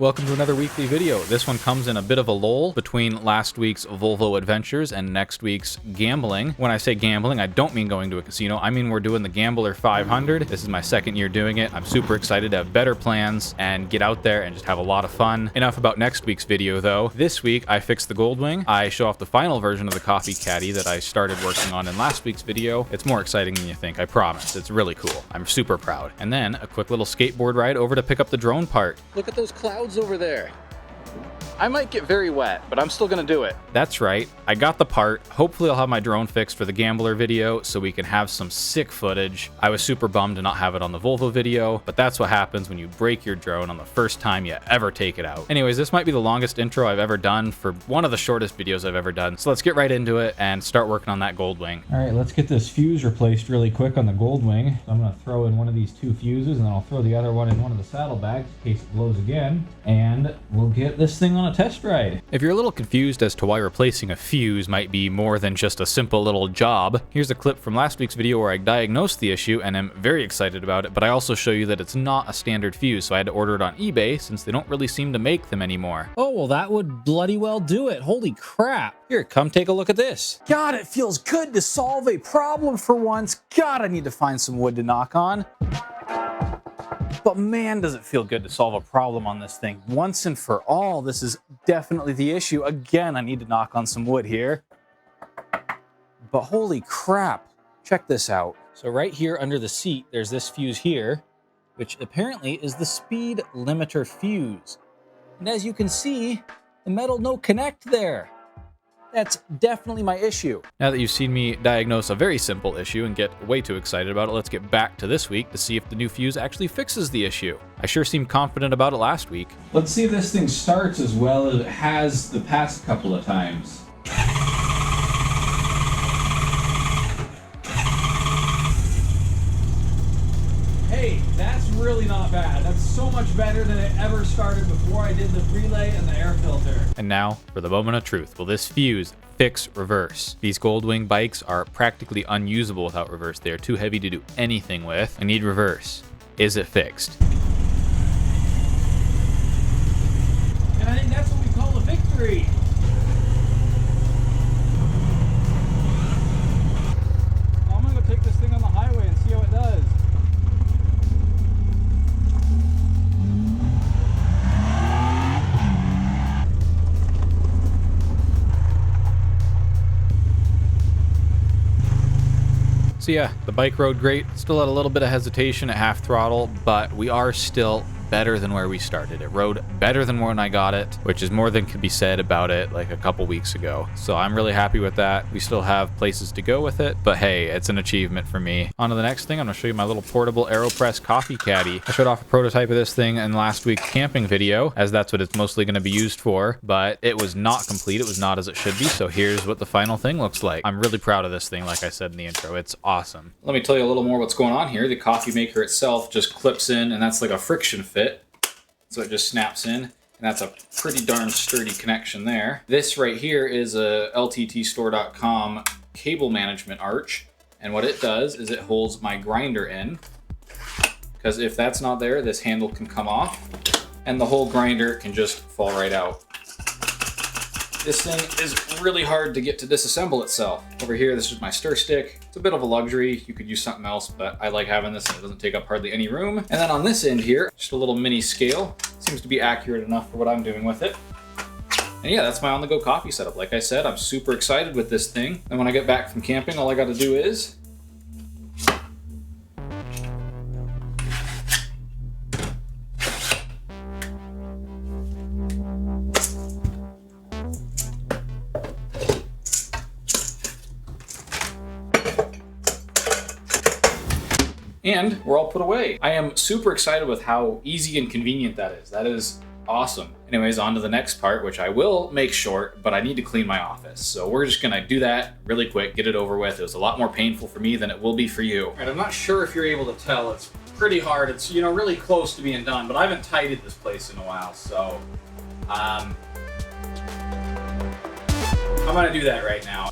Welcome to another weekly video. This one comes in a bit of a lull between last week's Volvo adventures and next week's gambling. When I say gambling, I don't mean going to a casino. I mean we're doing the Gambler 500. This is my second year doing it. I'm super excited to have better plans and get out there and just have a lot of fun. Enough about next week's video though. This week I fixed the Goldwing. I show off the final version of the coffee caddy that I started working on in last week's video. It's more exciting than you think, I promise. It's really cool. I'm super proud. And then a quick little skateboard ride over to pick up the drone part. Look at those clouds over there. I might get very wet, but I'm still gonna do it. That's right, I got the part. Hopefully I'll have my drone fixed for the Gambler video so we can have some sick footage. I was super bummed to not have it on the Volvo video, but that's what happens when you break your drone on the first time you ever take it out. Anyways, this might be the longest intro I've ever done for one of the shortest videos I've ever done. So let's get right into it and start working on that Goldwing. All right, let's get this fuse replaced really quick on the Goldwing. So I'm gonna throw in one of these two fuses and then I'll throw the other one in one of the saddlebags in case it blows again. And we'll get this thing on a test ride. If you're a little confused as to why replacing a fuse might be more than just a simple little job, here's a clip from last week's video where I diagnosed the issue and am very excited about it, but I also show you that it's not a standard fuse, so I had to order it on eBay since they don't really seem to make them anymore. Oh, well that would bloody well do it. Holy crap. Here, come take a look at this. God, it feels good to solve a problem for once. God, I need to find some wood to knock on. But man, does it feel good to solve a problem on this thing once and for all. This is definitely the issue. Again, I need to knock on some wood here. But holy crap, check this out. So right here under the seat, there's this fuse here, which apparently is the speed limiter fuse. And as you can see, the metal no connect there. That's definitely my issue. Now that you've seen me diagnose a very simple issue and get way too excited about it, let's get back to this week to see if the new fuse actually fixes the issue. I sure seemed confident about it last week. Let's see if this thing starts as well as it has the past couple of times. Hey, that's really not bad. That's so much better than it ever started before I did the relay and the air filter. And now, for the moment of truth. Will this fuse fix reverse? These Goldwing bikes are practically unusable without reverse. They are too heavy to do anything with. I need reverse. Is it fixed? And I think that's what we call a victory. I'm gonna go take this thing on the highway and see how it does. So yeah, the bike rode great. Still had a little bit of hesitation at half throttle, but we are still better than where we started. It rode better than when I got it, which is more than could be said about it like a couple weeks ago. So I'm really happy with that. We still have places to go with it, but hey, it's an achievement for me. On to the next thing, I'm gonna show you my little portable Aeropress coffee caddy. I showed off a prototype of this thing in last week's camping video, as that's what it's mostly gonna be used for, but it was not complete. It was not as it should be. So here's what the final thing looks like. I'm really proud of this thing, like I said in the intro. It's awesome. Let me tell you a little more what's going on here. The coffee maker itself just clips in, and that's like a friction fit. So it just snaps in, and that's a pretty darn sturdy connection there. This right here is a lttstore.com cable management arch, and what it does is it holds my grinder in, because if that's not there, this handle can come off, and the whole grinder can just fall right out. This thing is really hard to get to disassemble itself. Over here, this is my stir stick. It's a bit of a luxury. You could use something else, but I like having this and it doesn't take up hardly any room. And then on this end here, just a little mini scale. Seems to be accurate enough for what I'm doing with it. And yeah, that's my on-the-go coffee setup. Like I said, I'm super excited with this thing. And when I get back from camping, all I gotta do is and we're all put away. I am super excited with how easy and convenient that is. That is awesome. Anyways, on to the next part, which I will make short, but I need to clean my office. So we're just gonna do that really quick, get it over with. It was a lot more painful for me than it will be for you. And I'm not sure if you're able to tell, it's pretty hard. It's, you know, really close to being done, but I haven't tidied this place in a while, so I'm gonna do that right now.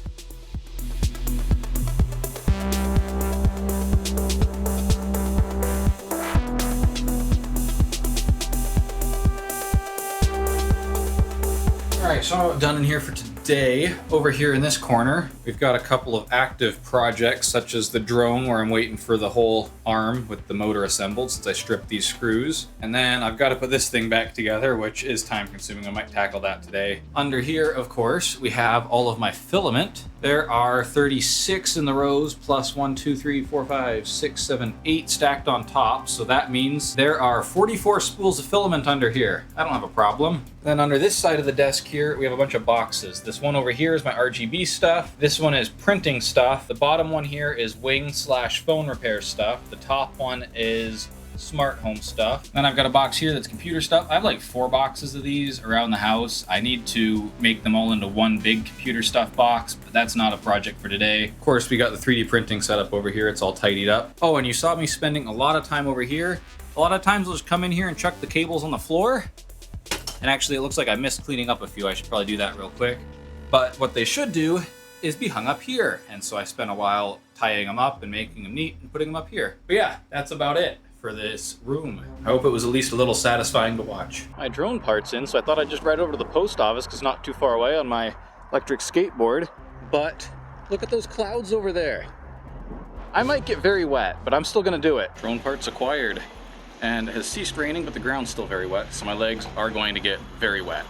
Alright, so I'm done in here for today. Over here in this corner, we've got a couple of active projects, such as the drone, where I'm waiting for the whole arm with the motor assembled since I stripped these screws. And then I've got to put this thing back together, which is time consuming. I might tackle that today. Under here, of course, we have all of my filament. There are 36 in the rows, plus 1, 2, 3, 4, 5, 6, 7, 8 stacked on top. So that means there are 44 spools of filament under here. I don't have a problem. Then under this side of the desk here, we have a bunch of boxes. This one over here is my RGB stuff. This one is printing stuff. The bottom one here is wing/phone repair stuff. The top one is smart home stuff. Then I've got a box here that's computer stuff. I have like 4 boxes of these around the house. I need to make them all into one big computer stuff box, but that's not a project for today. Of course, we got the 3D printing setup over here. It's all tidied up. Oh, and you saw me spending a lot of time over here. A lot of times I'll just come in here and chuck the cables on the floor. And actually, it looks like I missed cleaning up a few. I should probably do that real quick. But what they should do is be hung up here. And so I spent a while tying them up and making them neat and putting them up here. But yeah, that's about it for this room. I hope it was at least a little satisfying to watch. My drone part's in, so I thought I'd just ride over to the post office because it's not too far away on my electric skateboard. But look at those clouds over there. I might get very wet, but I'm still gonna do it. Drone parts acquired. And it has ceased raining, but the ground's still very wet, so my legs are going to get very wet.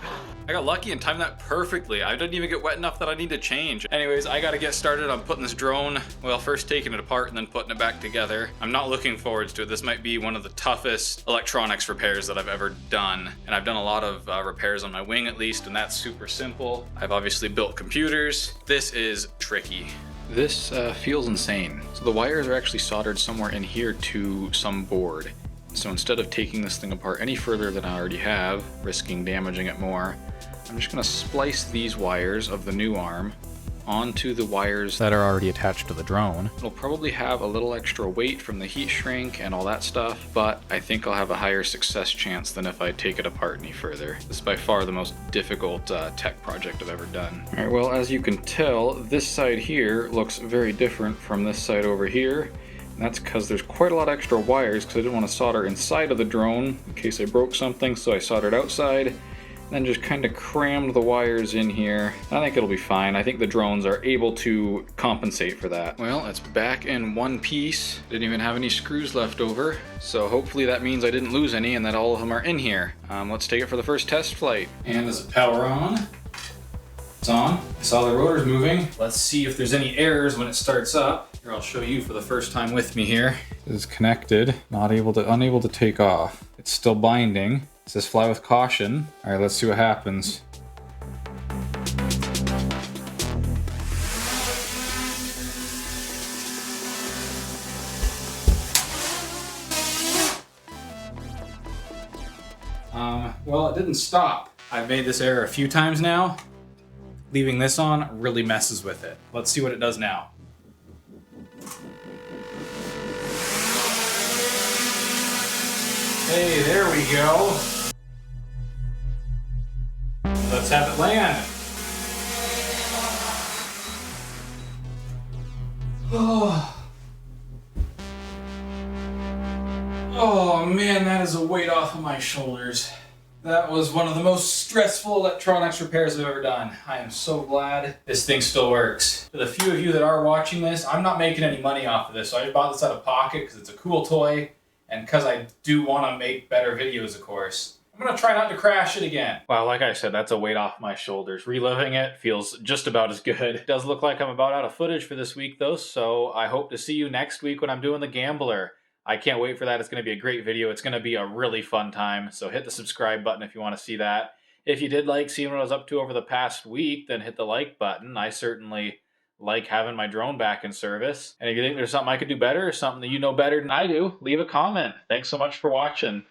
I got lucky and timed that perfectly. I didn't even get wet enough that I need to change. Anyways, I gotta get started on putting this drone, well, first taking it apart and then putting it back together. I'm not looking forward to it. This might be one of the toughest electronics repairs that I've ever done. And I've done a lot of repairs on my wing at least, and that's super simple. I've obviously built computers. This is tricky. This feels insane. So the wires are actually soldered somewhere in here to some board. So instead of taking this thing apart any further than I already have, risking damaging it more, I'm just gonna splice these wires of the new arm onto the wires that are already attached to the drone. It'll probably have a little extra weight from the heat shrink and all that stuff, but I think I'll have a higher success chance than if I take it apart any further. This is by far the most difficult tech project I've ever done. All right, well, as you can tell, this side here looks very different from this side over here. And that's because there's quite a lot of extra wires because I didn't want to solder inside of the drone in case I broke something, so I soldered outside and then just kind of crammed the wires in here. I think it'll be fine. I think the drones are able to compensate for that. Well, it's back in one piece. Didn't even have any screws left over, so hopefully that means I didn't lose any and that all of them are in here. Let's take it for the first test flight. And does it power on? It's on. I saw the rotors moving. Let's see if there's any errors when it starts up. Here, I'll show you for the first time with me here. It is connected, unable to take off. It's still binding. It says fly with caution. All right, let's see what happens. Well, it didn't stop. I've made this error a few times now. Leaving this on really messes with it. Let's see what it does now. Hey, there we go. Let's have it land. Oh man, that is a weight off of my shoulders. That was one of the most stressful electronics repairs I've ever done. I am so glad this thing still works. For the few of you that are watching this, I'm not making any money off of this, so I bought this out of pocket because it's a cool toy and because I do want to make better videos, of course. I'm going to try not to crash it again. Wow, like I said, that's a weight off my shoulders. Reliving it feels just about as good. It does look like I'm about out of footage for this week though, so I hope to see you next week when I'm doing the Gambler. I can't wait for that. It's going to be a great video. It's going to be a really fun time. So hit the subscribe button if you want to see that. If you did like seeing what I was up to over the past week, then hit the like button. I certainly like having my drone back in service. And if you think there's something I could do better or something that you know better than I do, leave a comment. Thanks so much for watching.